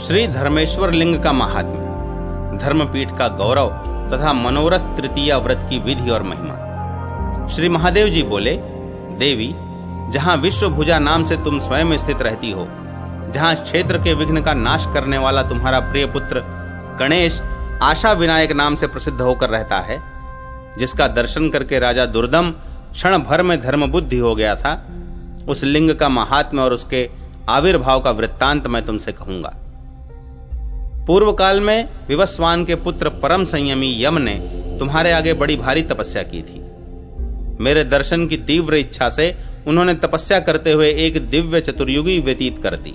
श्री धर्मेश्वर लिंग का महात्म्य, धर्मपीठ का गौरव तथा मनोरथ तृतीया व्रत की विधि और महिमा। श्री महादेव जी बोले, देवी, जहां विश्वभुजा नाम से तुम स्वयं स्थित रहती हो, जहां क्षेत्र के विघ्न का नाश करने वाला तुम्हारा प्रिय पुत्र गणेश आशा विनायक नाम से प्रसिद्ध होकर रहता है, जिसका दर्शन करके राजा दुर्दम क्षण भर में धर्म बुद्धि हो गया था, उस लिंग का महात्म्य और उसके आविर्भाव का वृत्तांत मैं तुमसे कहूंगा। पूर्व काल में विवस्वान के पुत्र परम संयमी यम ने तुम्हारे आगे बड़ी भारी तपस्या की थी। मेरे दर्शन की तीव्र इच्छा से उन्होंने तपस्या करते हुए एक दिव्य चतुर्युगी व्यतीत कर दी।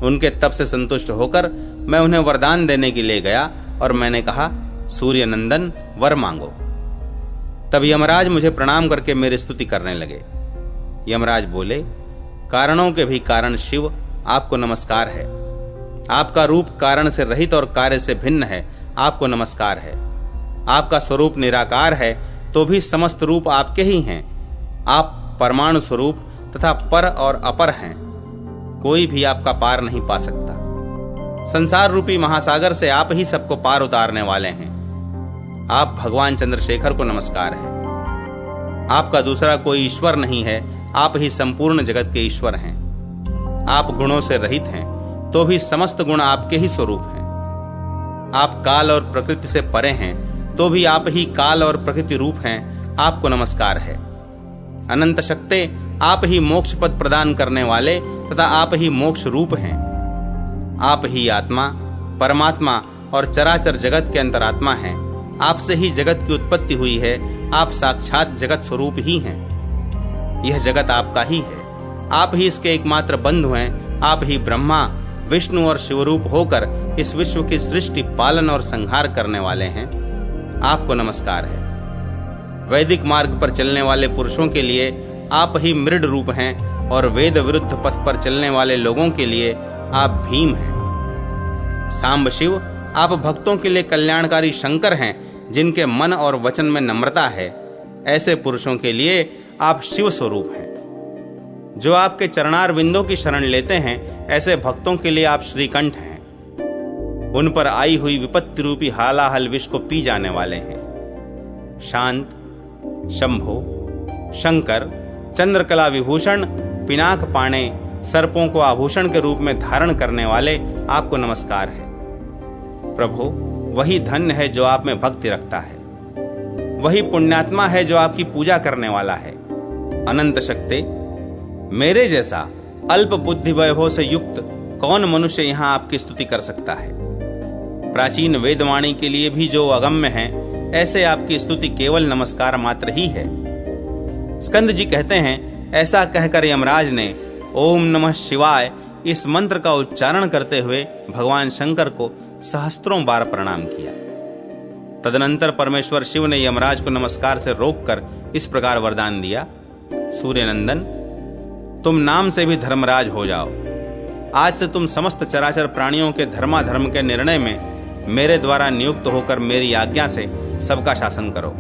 उनके तप से संतुष्ट होकर मैं उन्हें वरदान देने के लिए गया और मैंने कहा, सूर्य नंदन, वर मांगो। तब यमराज मुझे प्रणाम करके मेरी स्तुति करने लगे। यमराज बोले, कारणों के भी कारण शिव, आपको नमस्कार है। आपका रूप कारण से रहित और कार्य से भिन्न है, आपको नमस्कार है। आपका स्वरूप निराकार है तो भी समस्त रूप आपके ही हैं। आप परमाणु स्वरूप तथा पर और अपर हैं, कोई भी आपका पार नहीं पा सकता। संसार रूपी महासागर से आप ही सबको पार उतारने वाले हैं। आप भगवान चंद्रशेखर को नमस्कार है। आपका दूसरा कोई ईश्वर नहीं है, आप ही संपूर्ण जगत के ईश्वर हैं। आप गुणों से रहित हैं तो भी समस्त गुण आपके ही स्वरूप हैं। आप काल और प्रकृति से परे हैं तो भी आप ही काल और प्रकृति रूप हैं, आपको नमस्कार है। अनंत शक्ति, आप ही मोक्ष पद प्रदान करने वाले तथा आप ही मोक्ष रूप हैं। आप ही आत्मा, परमात्मा और चराचर जगत के अंतरात्मा हैं। आपसे ही जगत की उत्पत्ति हुई है, आप साक्षात जगत स्वरूप ही हैं। यह जगत आपका ही है, आप ही इसके एकमात्र बंधु हैं। आप ही ब्रह्मा, विष्णु और शिवरूप होकर इस विश्व की सृष्टि, पालन और संहार करने वाले हैं, आपको नमस्कार है। वैदिक मार्ग पर चलने वाले पुरुषों के लिए आप ही मृड रूप हैं और वेद विरुद्ध पथ पर चलने वाले लोगों के लिए आप भीम हैं। सांब शिव, आप भक्तों के लिए कल्याणकारी शंकर हैं, जिनके मन और वचन में नम्रता है। ऐसे पुरुषों के लिए आप शिव स्वरूप हैं। जो आपके चरणार विंदों की शरण लेते हैं, ऐसे भक्तों के लिए आप श्रीकंठ हैं। उन पर आई हुई विपत्ति रूपी हालाहल विष को पी जाने वाले हैं। शांत, शंभो, शंकर, चंद्रकला विभूषण, पिनाक पाणे, सर्पों को आभूषण के रूप में धारण करने वाले, आपको नमस्कार है। प्रभु, वही धन्य है जो आप में भक्ति रखता है। वही पुण्यात्मा है जो आपकी पूजा करने वाला है। अनंत शक्ति, मेरे जैसा अल्प बुद्धि वैभव से युक्त कौन मनुष्य यहां आपकी स्तुति कर सकता है। प्राचीन वेदवाणी के लिए भी जो अगम्य है, ऐसे आपकी स्तुति केवल नमस्कार मात्र ही है। स्कंद जी कहते हैं, ऐसा कहकर यमराज ने ओम नमः शिवाय इस मंत्र का उच्चारण करते हुए भगवान शंकर को सहस्त्रों बार प्रणाम किया। तदनंतर परमेश्वर शिव ने यमराज को नमस्कार से रोककर इस प्रकार वरदान दिया, सूर्यनंदन, तुम नाम से भी धर्मराज हो जाओ। आज से तुम समस्त चराचर प्राणियों के धर्माधर्म के निर्णय में मेरे द्वारा नियुक्त होकर मेरी आज्ञा से सबका शासन करो।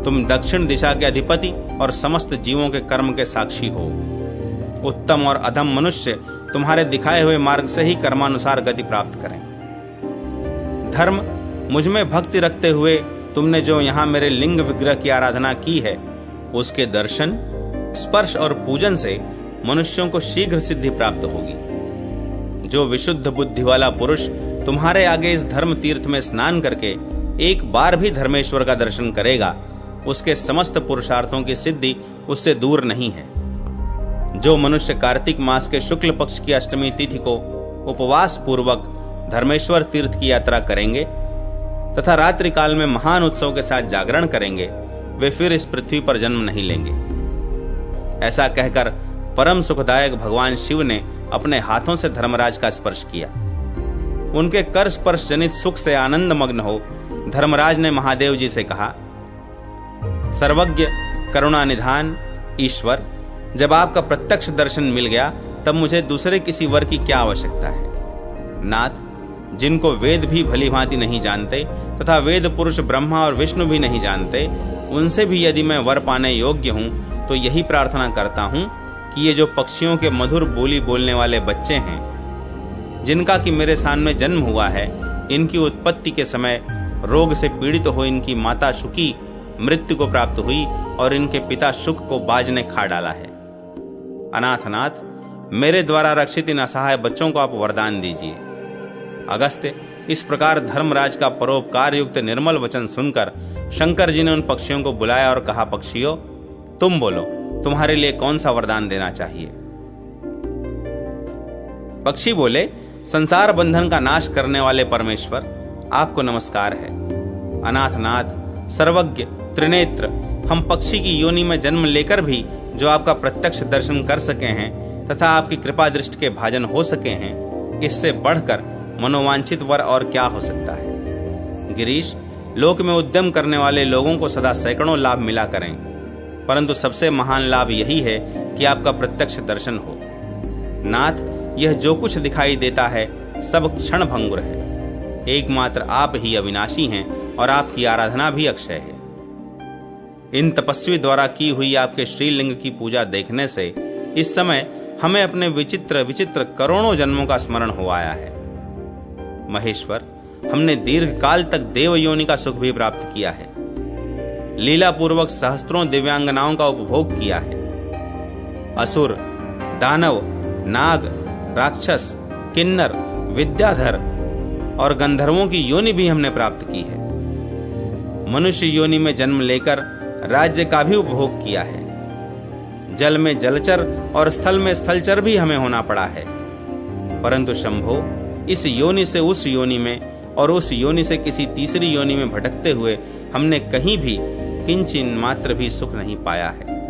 तुम दक्षिण दिशा के अधिपति और समस्त जीवों के कर्म के साक्षी हो। उत्तम और अधम मनुष्य तुम्हारे दिखाए हुए मार्ग से ही कर्मानुसार गति प्राप्त करें। धर्म, मुझ में भक्ति रखते हुए तुमने जो यहाँ मेरे लिंग विग्रह की आराधना की है, उसके दर्शन, स्पर्श और पूजन से मनुष्यों को शीघ्र सिद्धि प्राप्त होगी। जो विशुद्ध बुद्धि वाला पुरुष तुम्हारे आगे इस धर्म तीर्थ में स्नान करके एक बार भी धर्मेश्वर का दर्शन करेगा, उसके समस्त पुरुषार्थों की सिद्धि उससे दूर नहीं है। जो मनुष्य कार्तिक मास के शुक्ल पक्ष की अष्टमी तिथि को उपवास पूर्वक धर्मेश्वर तीर्थ की यात्रा करेंगे तथा रात्रि काल में महान उत्सव के साथ जागरण करेंगे, वे फिर इस पृथ्वी पर जन्म नहीं लेंगे। ऐसा कहकर परम सुखदायक भगवान शिव ने अपने हाथों से धर्मराज का स्पर्श किया। उनके कर स्पर्श जनित सुख से आनंद मग्न हो धर्मराज ने महादेव जी से कहा, सर्वज्ञ, करुणा निधान ईश्वर, जब आपका प्रत्यक्ष दर्शन मिल गया तब मुझे दूसरे किसी वर की क्या आवश्यकता है। नाथ, जिनको वेद भी भली भांति नहीं जानते तथा वेद पुरुष ब्रह्मा और विष्णु भी नहीं जानते, उनसे भी यदि मैं वर पाने योग्य हूं तो यही प्रार्थना करता हूं कि ये जो पक्षियों के मधुर बोली बोलने वाले बच्चे हैं, जिनका कि मेरे सामने जन्म हुआ है, इनकी उत्पत्ति के समय रोग से पीड़ित हो इनकी माता शुकी मृत्यु को प्राप्त हुई और इनके पिता शुक को बाज ने खा डाला है। अनाथनाथ, मेरे द्वारा रक्षित इन असहाय बच्चों को आप वरदान दीजिए। अगस्त्य, इस प्रकार धर्मराज का परोपकार युक्त निर्मल वचन सुनकर शंकर जी ने उन पक्षियों को बुलाया और कहा, पक्षियों, तुम बोलो, तुम्हारे लिए कौन सा वरदान देना चाहिए? पक्षी बोले, संसार बंधन का नाश करने वाले परमेश्वर, आपको नमस्कार है। अनाथनाथ, सर्वज्ञ, त्रिनेत्र, हम पक्षी की योनि में जन्म लेकर भी जो आपका प्रत्यक्ष दर्शन कर सके हैं तथा आपकी कृपा दृष्टि के भाजन हो सके हैं, इससे बढ़कर मनोवांछित वर और क्या हो सकता है। गिरीश, लोक में उद्यम करने वाले लोगों को सदा सैकड़ों लाभ मिला करें, परंतु सबसे महान लाभ यही है कि आपका प्रत्यक्ष दर्शन हो। नाथ, यह जो कुछ दिखाई देता है सब क्षण भंगुर है। एकमात्र आप ही अविनाशी हैं और आपकी आराधना भी अक्षय है। इन तपस्वी द्वारा की हुई आपके श्रीलिंग की पूजा देखने से इस समय हमें अपने विचित्र विचित्र करोड़ों जन्मों का स्मरण हो आया है। महेश्वर, हमने दीर्घ काल तक देव योनि का सुख भी प्राप्त किया है, लीला पूर्वक सहस्त्रों दिव्यांगनाओं का उपभोग किया है। असुर, दानव, नाग, राक्षस, किन्नर, विद्याधर और गंधर्वों की योनि भी हमने प्राप्त की है। मनुष्य योनि में जन्म लेकर राज्य का भी उपभोग किया है। जल में जलचर और स्थल में स्थलचर भी हमें होना पड़ा है, परंतु शंभो, इस योनि से उस योनि में और उस योनि से किसी तीसरी योनि में भटकते हुए हमने कहीं भी किंचिन मात्र भी सुख नहीं पाया है।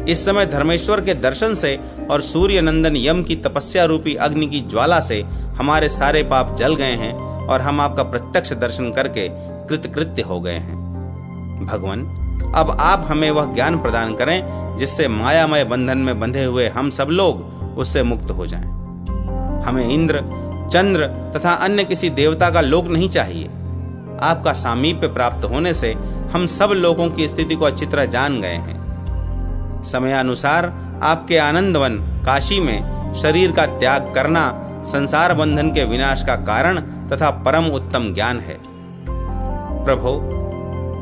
इस समय धर्मेश्वर के दर्शन से और सूर्य नंदन यम की तपस्या रूपी अग्नि की ज्वाला से हमारे सारे पाप जल गए हैं और हम आपका प्रत्यक्ष दर्शन करके कृतकृत्य हो गए हैं। भगवान, अब आप हमें वह ज्ञान प्रदान करें जिससे मायामय बंधन में बंधे हुए हम सब लोग उससे मुक्त हो जाएं। हमें इंद्र, चंद्र तथा अन्य किसी देवता का लोक नहीं चाहिए। आपका सामीप्य प्राप्त होने से हम सब लोगों की स्थिति को अच्छी तरह जान गए हैं। समयानुसार आपके आनंदवन काशी में शरीर का त्याग करना संसार बंधन के विनाश का कारण तथा परम उत्तम ज्ञान है। प्रभो,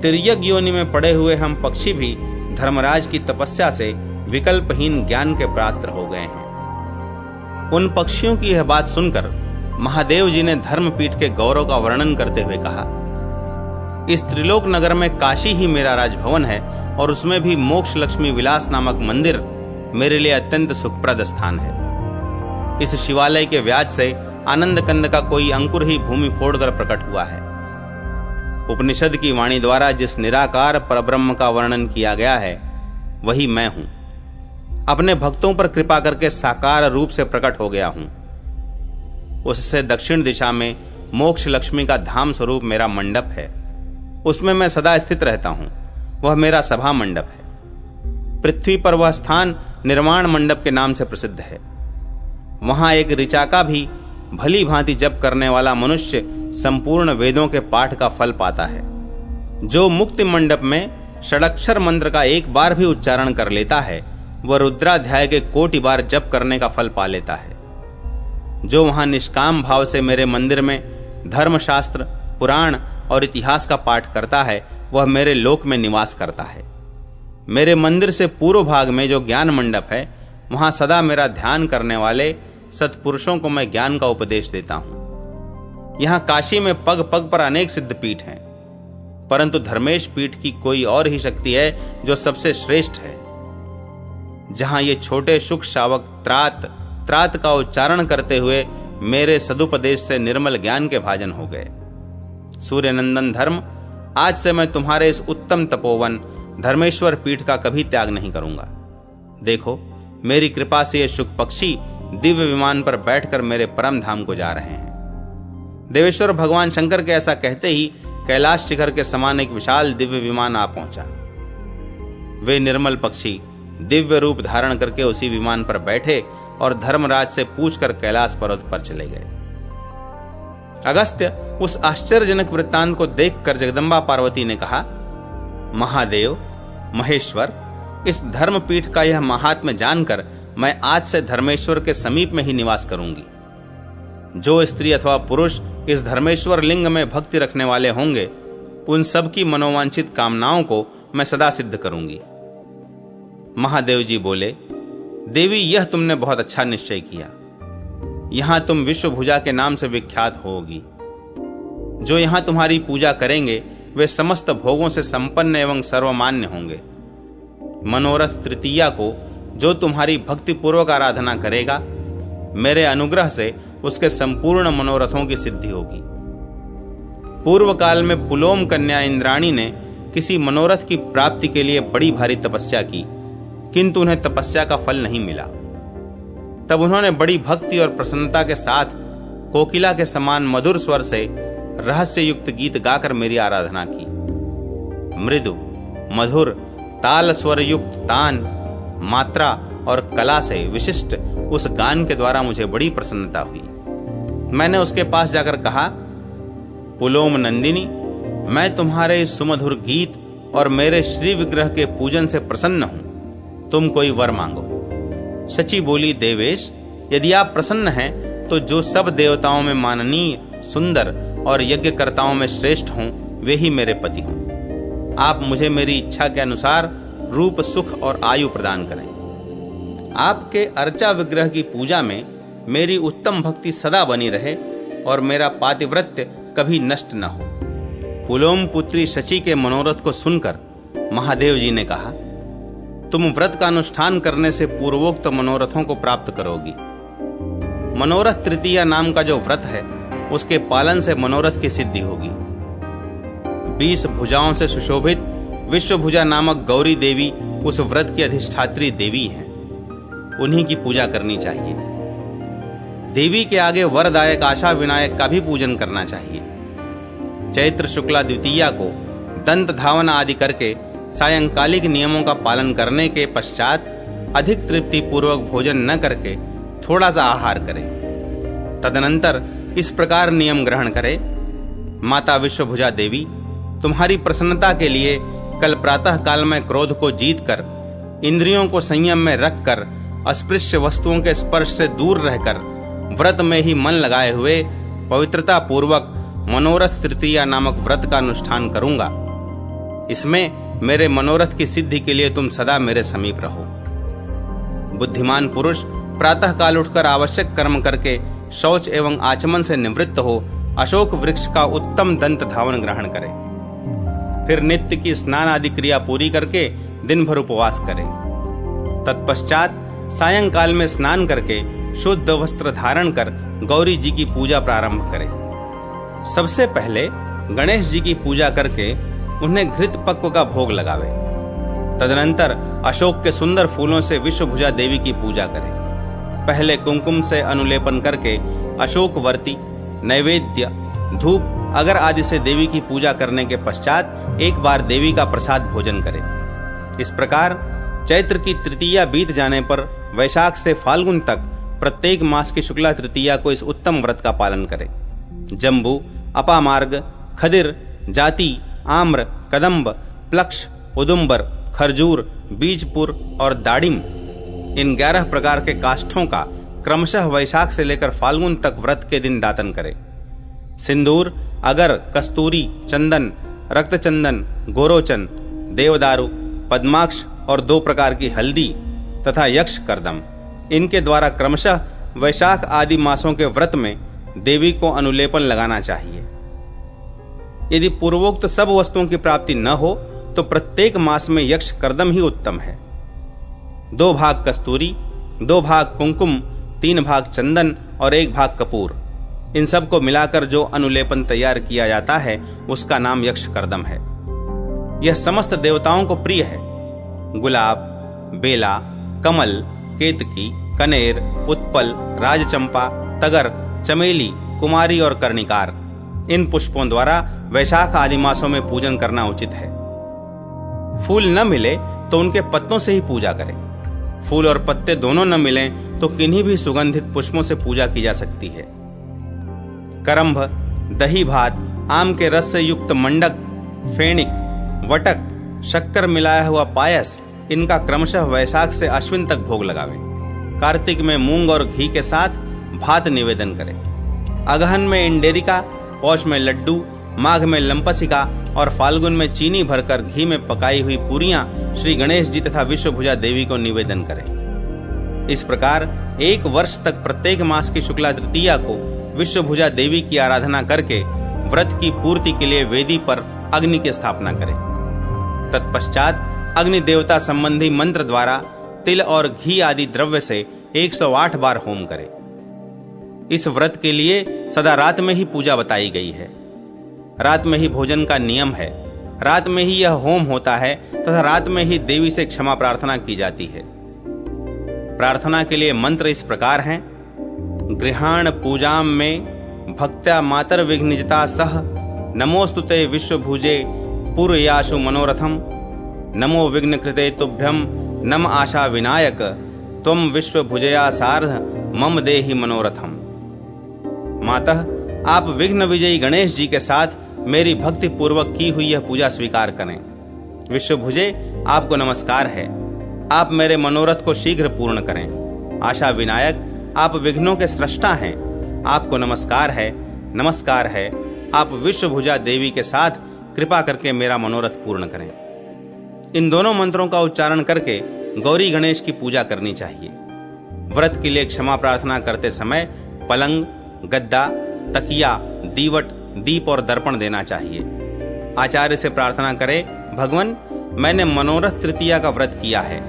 तिर्यक योनि में पड़े हुए हम पक्षी भी धर्मराज की तपस्या से विकल्पहीन ज्ञान के पात्र हो गए हैं। उन पक्षियों की यह बात सुनकर महादेव जी ने धर्मपीठ के गौरव का वर्णन करते हुए कहा, इस त्रिलोक नगर में काशी ही मेरा राजभवन है और उसमें भी मोक्ष लक्ष्मी विलास नामक मंदिर मेरे लिए अत्यंत सुखप्रद स्थान है। इस शिवालय के व्याज से आनंद कंद का कोई अंकुर ही भूमि फोड़कर प्रकट हुआ है। उपनिषद की वाणी द्वारा जिस निराकार परब्रह्म का वर्णन किया गया है वही मैं हूं। अपने भक्तों पर कृपा करके साकार रूप से प्रकट हो गया हूं। उससे दक्षिण दिशा में मोक्ष लक्ष्मी का धाम स्वरूप मेरा मंडप है। उसमें मैं सदा स्थित रहता हूं। वह मेरा सभा मंडप है। पृथ्वी पर वह स्थान निर्माण मंडप के नाम से प्रसिद्ध है। वहां एक ऋचाका भी भली भांति जप करने वाला मनुष्य संपूर्ण वेदों के पाठ का फल पाता है। जो मुक्ति मंडप में षडक्षर मंत्र का एक बार भी उच्चारण कर लेता है वह रुद्राध्याय के कोटि बार जप करने का फल पा लेता है। जो वहां निष्काम भाव से मेरे मंदिर में धर्मशास्त्र, पुराण और इतिहास का पाठ करता है वह मेरे लोक में निवास करता है। मेरे मंदिर से पूर्व भाग में जो ज्ञान मंडप है वहां सदा मेरा ध्यान करने वाले सत्पुरुषों को मैं ज्ञान का उपदेश देता हूं। यहां काशी में पग पग पर अनेक सिद्ध पीठ हैं, परंतु धर्मेश पीठ की कोई और ही शक्ति है जो सबसे श्रेष्ठ है। जहां ये छोटे शुक शावक त्रात त्रात का उच्चारण करते हुए मेरे सदुपदेश से निर्मल ज्ञान के भाजन हो गए। सूर्यनंदन धर्म, आज से मैं तुम्हारे इस उत्तम तपोवन धर्मेश्वर पीठ का कभी त्याग नहीं करूंगा। देखो, मेरी कृपा से ये शुक पक्षी दिव्य विमान पर बैठकर मेरे परम धाम को जा रहे हैं। देवेश्वर भगवान शंकर के ऐसा कहते ही कैलाश शिखर के समान एक विशाल दिव्य विमान आ पहुंचा। वे निर्मल पक्षी दिव्य रूप धारण करके उसी विमान पर बैठे और धर्मराज से पूछकर कैलाश पर्वत पर चले गए। अगस्त्य उस आश्चर्यजनक वृत्तांत को देखकर जगदम्बा पार्वती ने कहा, महादेव, महेश्वर, इस धर्मपीठ का यह महात्म्य जानकर मैं आज से धर्मेश्वर के समीप में ही निवास करूंगी। जो स्त्री अथवा पुरुष इस धर्मेश्वर लिंग में भक्ति रखने वाले होंगे, उन सब की मनोवांछित कामनाओं को मैं सदा सिद्ध करूंगी। महादेव जी बोले, देवी, यह तुमने बहुत अच्छा निश्चय किया। यहां तुम विश्वभुजा के नाम से विख्यात होगी। जो यहां तुम्हारी पूजा करेंगे वे समस्त भोगों से संपन्न एवं सर्वमान्य होंगे। मनोरथ तृतीया को जो तुम्हारी भक्तिपूर्वक आराधना करेगा, मेरे अनुग्रह से उसके संपूर्ण मनोरथों की सिद्धि होगी। पूर्व काल में पुलोम कन्या इंद्राणी ने किसी मनोरथ की प्राप्ति के लिए बड़ी भारी तपस्या की, किंतु उन्हें तपस्या का फल नहीं मिला। तब उन्होंने बड़ी भक्ति और प्रसन्नता के साथ कोकिला के समान मधुर स्वर से रहस्य युक्त गीत गाकर मेरी आराधना की। मृदु मधुर ताल स्वर युक्त तान, मात्रा और कला से विशिष्ट उस गान के द्वारा मुझे बड़ी प्रसन्नता हुई। मैंने उसके पास जाकर कहा, पुलोम नंदिनी, मैं तुम्हारे इस सुमधुर गीत और मेरे श्री विग्रह के पूजन से प्रसन्न हूं। तुम कोई वर मांगो। शची बोली, देवेश, यदि आप प्रसन्न हैं तो जो सब देवताओं में माननीय, सुंदर और यज्ञकर्ताओं में श्रेष्ठ हों, वे ही मेरे पति हों। आप मुझे मेरी इच्छा के अनुसार रूप, सुख और आयु प्रदान करें। आपके अर्चा विग्रह की पूजा में मेरी उत्तम भक्ति सदा बनी रहे और मेरा पातिव्रत्य कभी नष्ट न हो। पुलोम पुत्री शची के मनोरथ को सुनकर महादेव जी ने कहा, तुम व्रत का अनुष्ठान करने से पूर्वोक्त मनोरथों को प्राप्त करोगी। मनोरथ तृतीया नाम का जो व्रत है, उसके पालन से मनोरथ की सिद्धि होगी। 20 भुजाओं से सुशोभित विश्वभुजा नामक गौरी देवी उस व्रत की अधिष्ठात्री देवी हैं। उन्हीं की पूजा करनी चाहिए। देवी के आगे वरदायक आशा विनायक का भी पूजन करना चाहिए। चैत्र शुक्ला द्वितीया को दंत धावन आदि करके सायंकालिक नियमों का पालन करने के पश्चात अधिक तृप्ति पूर्वक भोजन न करके थोड़ा सा आहार करें। तदनंतर इस प्रकार नियम ग्रहण करें, माता विश्वभुजा देवी, तुम्हारी प्रसन्नता के लिए कल प्रातः काल में क्रोध को जीतकर, इंद्रियों को संयम में रखकर, अस्पृश्य वस्तुओं के स्पर्श से दूर रहकर व्रत में ही मन लगाए हुए पवित्रता पूर्वक मनोरथ तृतीया नामक व्रत का अनुष्ठान करूंगा। इसमें मेरे मनोरथ की सिद्धि के लिए तुम सदा मेरे समीप रहो। बुद्धिमान पुरुष प्रातः काल उठकर आवश्यक कर्म करके शौच एवं आचमन से निवृत्त हो अशोक वृक्ष का उत्तम दंत धावन ग्रहण करे। फिर नित्य की स्नान आदि क्रिया पूरी करके दिन भर उपवास करे। तत्पश्चात सायंकाल में स्नान करके शुद्ध वस्त्र धारण कर गौरी जी की पूजा प्रारंभ करें। सबसे पहले गणेश जी की पूजा करके उन्हें घृत पक्व का भोग लगावे। तदनंतर अशोक के सुंदर फूलों से विश्वभुजा देवी की पूजा करें। पहले कुमकुम से अनुलेपन करके अशोक वर्ती, नैवेद्य, धूप अगर आदि से देवी की पूजा करने के पश्चात एक बार देवी का प्रसाद भोजन करें। इस प्रकार चैत्र की तृतीया बीत जाने पर वैशाख से फाल्गुन तक प्रत्येक मास की शुक्ला तृतीया को इस उत्तम व्रत का पालन करें। जम्बू, अपामार्ग, खदिर, जाति, आम्र, कदम्ब, प्लक्ष, उदुम्बर, खरजूर, बीजपुर और दाड़िम, इन 11 प्रकार के काष्ठों का क्रमशः वैशाख से लेकर फाल्गुन तक व्रत के दिन दातन करें। सिंदूर, अगर, कस्तूरी, चंदन, रक्तचंदन, गोरोचन, देवदारू, पद्माक्ष और 2 प्रकार की हल्दी तथा यक्ष करदम, इनके द्वारा क्रमशः वैशाख आदि मासों के व्रत में देवी को अनुलेपन लगाना चाहिए। यदि पूर्वोक्त सब वस्तुओं की प्राप्ति न हो तो प्रत्येक मास में यक्ष करदम ही उत्तम है। 2 भाग कस्तूरी, 2 भाग कुंकुम, 3 भाग चंदन और 1 भाग कपूर, इन सब को मिलाकर जो अनुलेपन तैयार किया जाता है उसका नाम यक्ष करदम है। यह समस्त देवताओं को प्रिय है। गुलाब, बेला, कमल, केतकी, कनेर, उत्पल, राजचंपा, तगर, चमेली, कुमारी और कर्णिकार, इन पुष्पों द्वारा वैशाख आदि मासों में पूजन करना उचित है। फूल न मिले तो उनके पत्तों से ही पूजा करें। फूल और पत्ते दोनों न मिलें तो किन्हीं भी सुगंधित पुष्पों से पूजा की जा सकती है। करंभ, दही भात, आम के रस से युक्त मंडक, फेणिक, वटक, शक्कर मिलाया हुआ पायस, इनका क्रमशः वैशाख से अश्विन तक भोग लगावें। कार्तिक में मूंग और घी के साथ भात निवेदन करें। अगहन में इंडेरिका, पौष में लड्डू, माघ में लंपसिका और फाल्गुन में चीनी भरकर घी में पकाई हुई पूरियां श्री गणेश जी तथा विश्वभुजा देवी को निवेदन करें। इस प्रकार एक वर्ष तक प्रत्येक मास की शुक्ला तृतीया को विश्वभुजा देवी की आराधना करके व्रत की पूर्ति के लिए वेदी पर अग्नि की स्थापना करें। तत्पश्चात अग्नि देवता संबंधी मंत्र द्वारा तिल और घी आदि द्रव्य से 108 बार होम करें। इस व्रत के लिए सदा रात में ही पूजा बताई गई है। रात में ही भोजन का नियम है। रात में ही यह होम होता है तथा रात में ही देवी से क्षमा प्रार्थना की जाती है। प्रार्थना के लिए मंत्र इस प्रकार हैं: गृहाण पूजाम में भक्त्या मातर विघ्निजता सह नमोस्तुते विश्वभुजे पूर्याशु मनोरथम नमो विघ्न कृते तुभ्यम नम आशा विनायक त्वम विश्वभुजया सार्ध मम देहि मनोरथम। मातः, आप विघ्न विजयी गणेश जी के साथ मेरी भक्ति पूर्वक की हुई यह पूजा स्वीकार करें। विश्वभुजे, आपको नमस्कार है। आप मेरे मनोरथ को शीघ्र पूर्ण करें। आशा विनायक, आप विघ्नों के सृष्टा हैं। आपको नमस्कार है, नमस्कार है। आप विश्वभुजा देवी के साथ कृपा करके मेरा मनोरथ पूर्ण करें। इन दोनों मंत्रों का उच्चारण करके गौरी गणेश की पूजा करनी चाहिए। व्रत के लिए क्षमा प्रार्थना करते समय पलंग, गद्दा, तकिया, दीवट, दीप और दर्पण देना चाहिए। आचार्य से प्रार्थना करें, भगवान, मैंने मनोरथ तृतीया का व्रत किया है।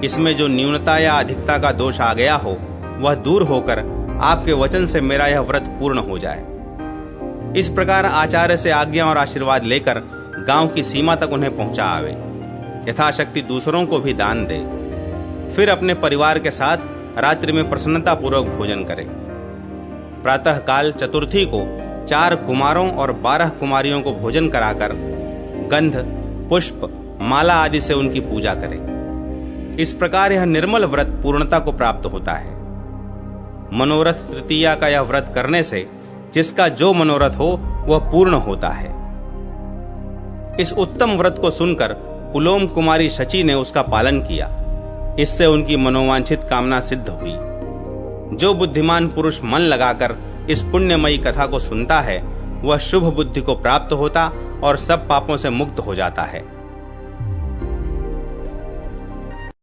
इसमें जो न्यूनता या अधिकता का दोष आ गया हो वह दूर होकर आपके वचन से मेरा यह व्रत पूर्ण हो जाए। इस प्रकार आचार्य से आज्ञा और आशीर्वाद लेकर गांव की सीमा तक उन्हें पहुंचा आवे। यथाशक्ति दूसरों को भी दान दे। फिर अपने परिवार के साथ रात्रि में प्रसन्नता पूर्वक भोजन करें। प्रातः काल चतुर्थी को 4 कुमारों और 12 कुमारियों को भोजन कराकर गंध, पुष्प, माला आदि से उनकी पूजा करें। इस प्रकार यह निर्मल व्रत पूर्णता को प्राप्त होता है। मनोरथ तृतीया का यह व्रत करने से जिसका जो मनोरथ हो वह पूर्ण होता है। इस उत्तम व्रत को सुनकर पुलोम कुमारी शची ने उसका पालन किया। इससे उनकी मनोवांछित कामना सिद्ध हुई। जो बुद्धिमान पुरुष मन लगाकर इस पुण्यमयी कथा को सुनता है वह शुभ बुद्धि को प्राप्त होता और सब पापों से मुक्त हो जाता है।